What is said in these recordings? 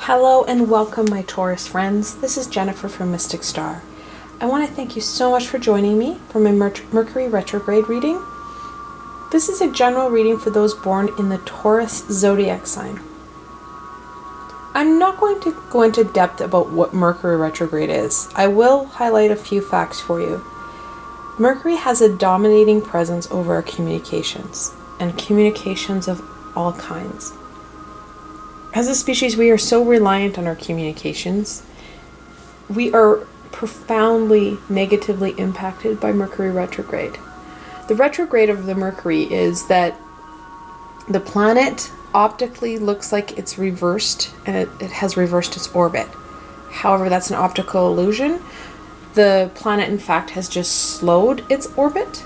Hello and welcome, my Taurus friends. This is Jennifer from Mystic Star. I want to thank you so much for joining me for my Mercury Retrograde reading. This is a general reading for those born in the Taurus zodiac sign. I'm not going to go into depth about what Mercury Retrograde is. I will highlight a few facts for you. Mercury has a dominating presence over our communications, and communications of all kinds. As a species, we are so reliant on our communications. We are profoundly negatively impacted by Mercury retrograde. The retrograde of the Mercury is that the planet optically looks like it's reversed, and it has reversed its orbit. However, that's an optical illusion. The planet, in fact, has just slowed its orbit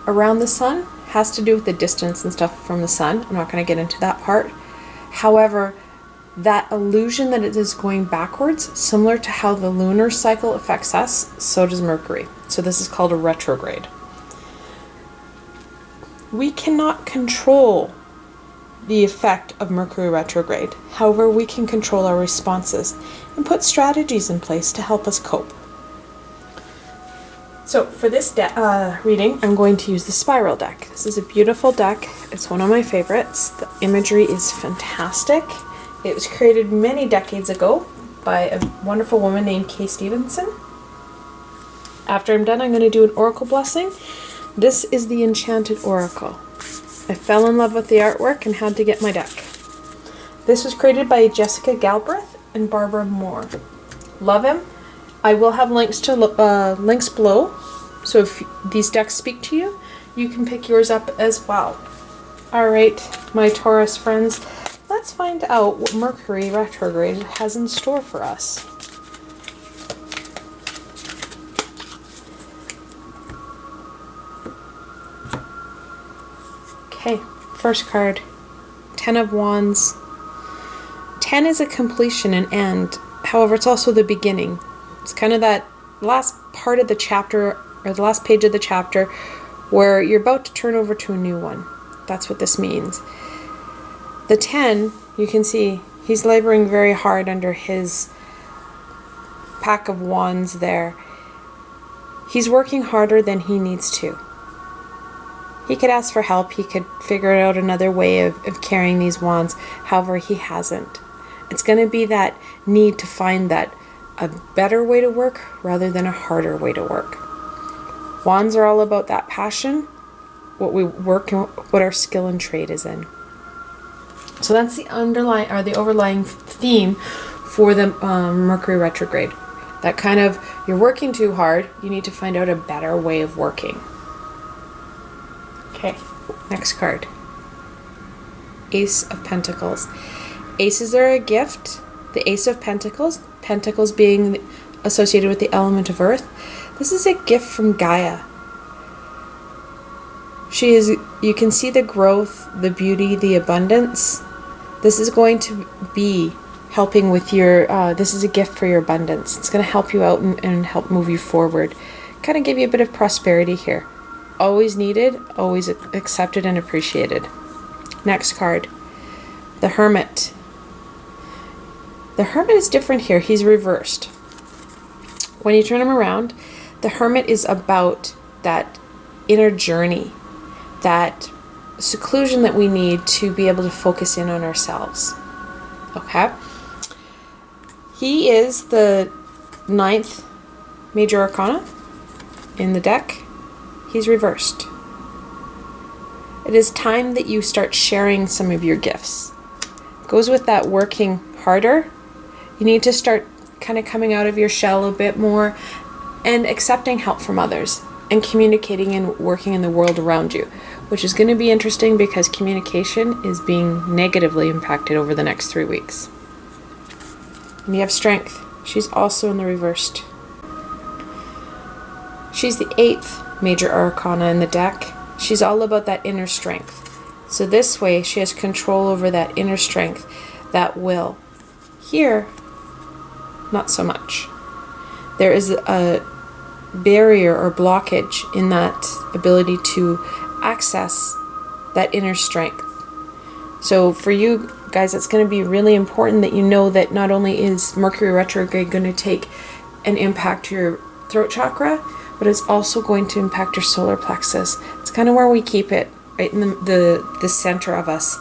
around the sun. It has to do with the distance and stuff from the sun. I'm not going to get into that part. However, that illusion that it is going backwards, similar to how the lunar cycle affects us, so does Mercury. So this is called a retrograde. We cannot control the effect of Mercury retrograde. However, we can control our responses and put strategies in place to help us cope. So for this reading, I'm going to use the Spiral deck. This is a beautiful deck. It's one of my favorites. The imagery is fantastic. It was created many decades ago by a wonderful woman named Kay Stevenson. After I'm done, I'm going to do an oracle blessing. This is the Enchanted Oracle. I fell in love with the artwork and had to get my deck. This was created by Jessica Galbraith and Barbara Moore. Love him. I will have links to links below, so if these decks speak to you, you can pick yours up as well. Alright, my Taurus friends, let's find out what Mercury retrograde has in store for us. Okay, first card, 10 of Wands. 10 is a completion and end, however it's also the beginning. It's kind of that last part of the chapter, or the last page of the chapter, where you're about to turn over to a new one. That's what this means. The 10, you can see, he's laboring very hard under his pack of wands there. He's working harder than he needs to. He could ask for help. He could figure out another way of carrying these wands. However, he hasn't. It's going to be that need to find that a better way to work rather than a harder way to work. Wands are all about that passion, what we work and what our skill and trade is in. So that's the underlying or the overlying theme for the Mercury retrograde. That kind of, you're working too hard, you need to find out a better way of working. Okay, next card. Ace of Pentacles. Aces are a gift. The Ace of Pentacles, Pentacles being associated with the element of earth. This is a gift from Gaia. You can see the growth, the beauty, the abundance. This is going to be helping with your, this is a gift for your abundance. It's going to help you out and help move you forward. Kind of give you a bit of prosperity here. Always needed, always accepted and appreciated. Next card, the Hermit. The Hermit is different here. He's reversed. When you turn him around, the Hermit is about that inner journey, that seclusion that we need to be able to focus in on ourselves. Okay? He is the 9th major arcana in the deck. He's reversed. It is time that you start sharing some of your gifts. Goes with that working harder. You need to start kind of coming out of your shell a bit more and accepting help from others and communicating and working in the world around you, which is going to be interesting because communication is being negatively impacted over the next 3 weeks. And you have Strength. She's also in the reversed. She's the 8th major arcana in the deck. She's all about that inner strength. So this way she has control over that inner strength, that will. Here, not so much. There is a barrier or blockage in that ability to access that inner strength. So for you guys, it's going to be really important that you know that not only is Mercury retrograde going to take and impact your throat chakra, but it's also going to impact your solar plexus. It's kind of where we keep it, right in the center of us.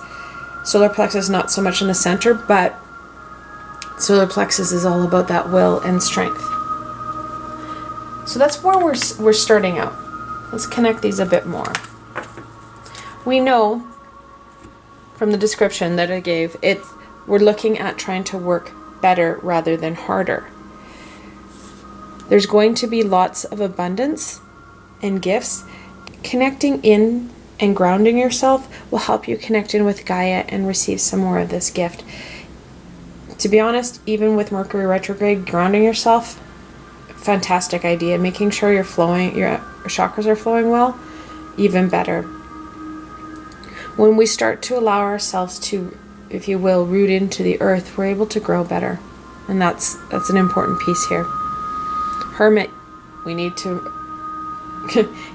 Solar plexus not so much in the center, but solar plexus is all about that will and strength. So that's where we're starting out. Let's connect these a bit more. We know from the description that I gave, we're looking at trying to work better rather than harder. There's going to be lots of abundance and gifts. Connecting in and grounding yourself will help you connect in with Gaia and receive some more of this gift. To be honest, even with Mercury retrograde, grounding yourself, fantastic idea. Making sure you're flowing, your chakras are flowing well, even better. When we start to allow ourselves to, if you will, root into the earth, we're able to grow better. And that's an important piece here. Hermit, we need to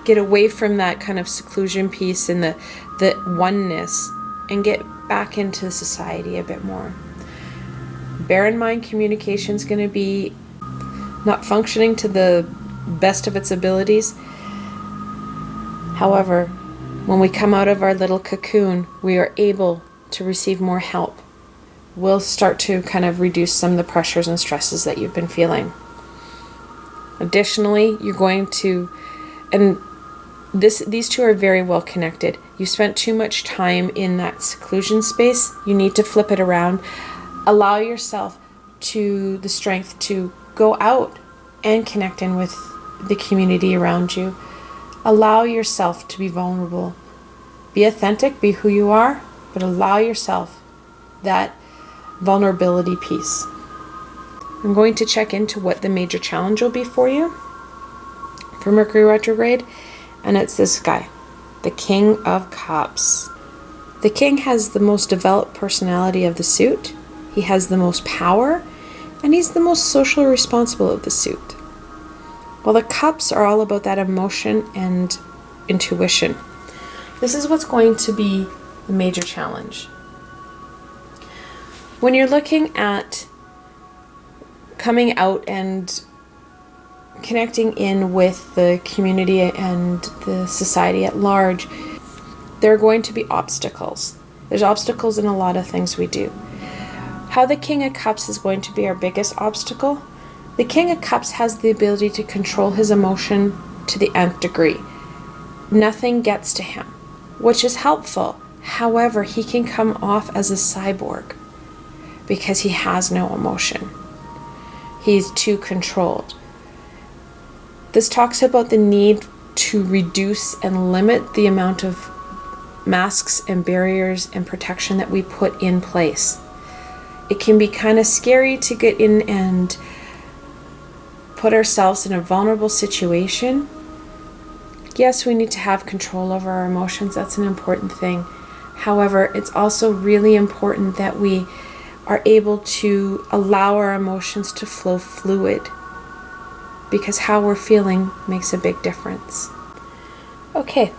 get away from that kind of seclusion piece and the oneness and get back into society a bit more. Bear in mind, communication is going to be not functioning to the best of its abilities. However, when we come out of our little cocoon, we are able to receive more help. We'll start to kind of reduce some of the pressures and stresses that you've been feeling. Additionally, you're going to, and these two are very well connected. You spent too much time in that seclusion space. You need to flip it around. Allow yourself to the strength to go out and connect in with the community around you. Allow yourself to be vulnerable. Be authentic, be who you are, but allow yourself that vulnerability piece. I'm going to check into what the major challenge will be for you for Mercury retrograde, and it's this guy, the King of Cups. The King has the most developed personality of the suit. He has the most power, and he's the most socially responsible of the suit. Well, the cups are all about that emotion and intuition. This is what's going to be the major challenge. When you're looking at coming out and connecting in with the community and the society at large, there are going to be obstacles. There's obstacles in a lot of things we do. How the King of Cups is going to be our biggest obstacle. The King of Cups has the ability to control his emotion to the nth degree. Nothing gets to him, which is helpful. However, he can come off as a cyborg because he has no emotion. He's too controlled. This talks about the need to reduce and limit the amount of masks and barriers and protection that we put in place. It can be kind of scary to get in and put ourselves in a vulnerable situation. Yes, we need to have control over our emotions. That's an important thing. However, it's also really important that we are able to allow our emotions to flow fluid, because how we're feeling makes a big difference. Okay,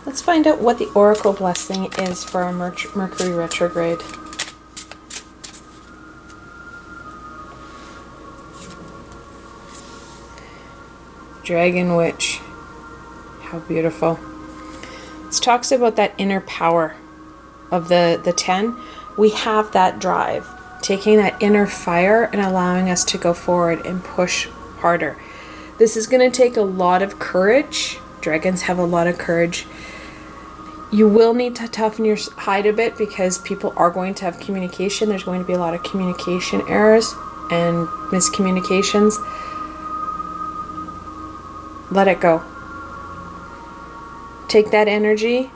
let's find out what the Oracle blessing is for our Mercury retrograde. Dragon Witch. How beautiful. This talks about that inner power of the 10. We have that drive, taking that inner fire and allowing us to go forward and push harder. This is going to take a lot of courage. Dragons have a lot of courage. You will need to toughen your hide a bit because people are going to have communication. There's going to be a lot of communication errors and miscommunications. Let it go. Take that energy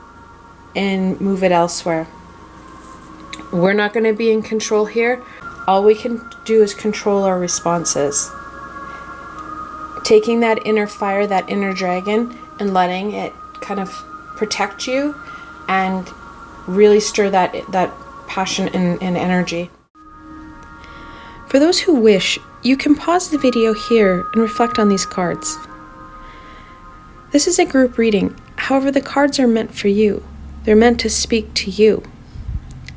and move it elsewhere. We're not going to be in control here. All we can do is control our responses. Taking that inner fire, that inner dragon, and letting it kind of protect you and really stir that passion and energy. For those who wish, you can pause the video here and reflect on these cards. This is a group reading. However, the cards are meant for you. They're meant to speak to you.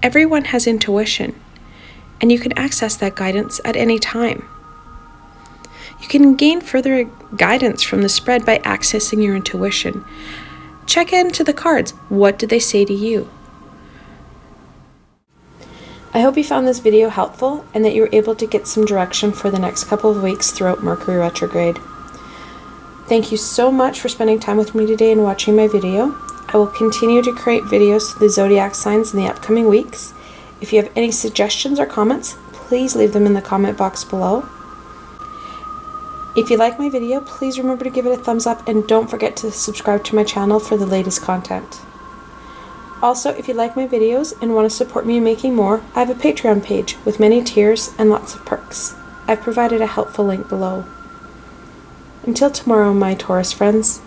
Everyone has intuition, and you can access that guidance at any time. You can gain further guidance from the spread by accessing your intuition. Check into the cards. What did they say to you? I hope you found this video helpful and that you were able to get some direction for the next couple of weeks throughout Mercury Retrograde. Thank you so much for spending time with me today and watching my video. I will continue to create videos for the zodiac signs in the upcoming weeks. If you have any suggestions or comments, please leave them in the comment box below. If you like my video, please remember to give it a thumbs up and don't forget to subscribe to my channel for the latest content. Also, if you like my videos and want to support me in making more, I have a Patreon page with many tiers and lots of perks. I've provided a helpful link below. Until tomorrow, my Taurus friends,